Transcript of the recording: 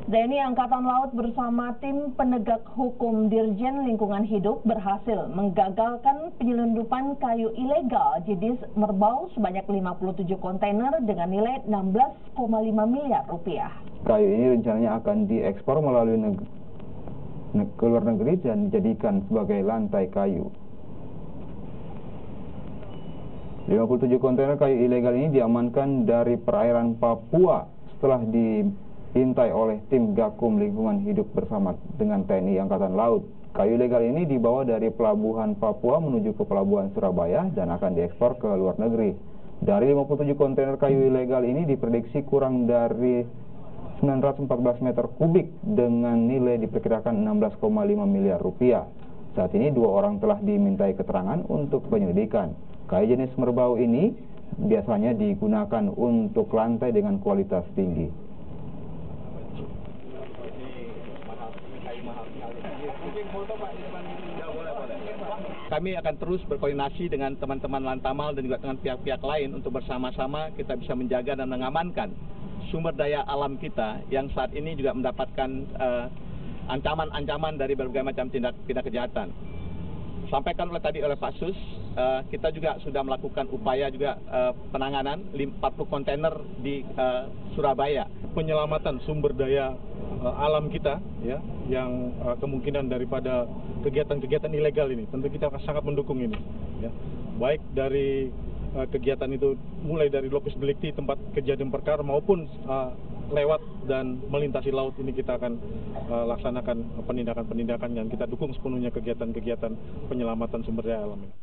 TNI Angkatan Laut bersama tim penegak hukum Dirjen Lingkungan Hidup berhasil menggagalkan penyelundupan kayu ilegal jenis merbau sebanyak 57 kontainer dengan nilai 16,5 miliar rupiah. Kayu ini rencananya akan diekspor melalui ke luar negeri dan dijadikan sebagai lantai kayu. 57 kontainer kayu ilegal ini diamankan dari perairan Papua setelah diintai oleh tim Gakum Lingkungan Hidup bersama dengan TNI Angkatan Laut. Kayu ilegal ini dibawa dari pelabuhan Papua menuju ke pelabuhan Surabaya dan akan diekspor ke luar negeri. Dari 57 kontainer kayu ilegal ini diprediksi kurang dari 914 meter kubik dengan nilai diperkirakan 16,5 miliar rupiah. Saat ini 2 orang telah dimintai keterangan untuk penyelidikan. Kayu jenis merbau ini biasanya digunakan untuk lantai dengan kualitas tinggi. Kami akan terus berkoordinasi dengan teman-teman Lantamal dan juga dengan pihak-pihak lain untuk bersama-sama kita bisa menjaga dan mengamankan sumber daya alam kita yang saat ini juga mendapatkan ancaman-ancaman dari berbagai macam tindak pidana kejahatan. Sampaikan tadi oleh Pak Sus, kita juga sudah melakukan upaya juga penanganan 40 kontainer di Surabaya. Penyelamatan sumber daya alam kita, ya, yang kemungkinan daripada kegiatan-kegiatan ilegal ini, tentu kita sangat mendukung ini. Ya. Baik dari kegiatan itu mulai dari lokus delikti tempat kejadian perkara maupun lewat dan melintasi laut ini kita akan laksanakan penindakan-penindakan yang kita dukung sepenuhnya kegiatan-kegiatan penyelamatan sumber daya alam ini.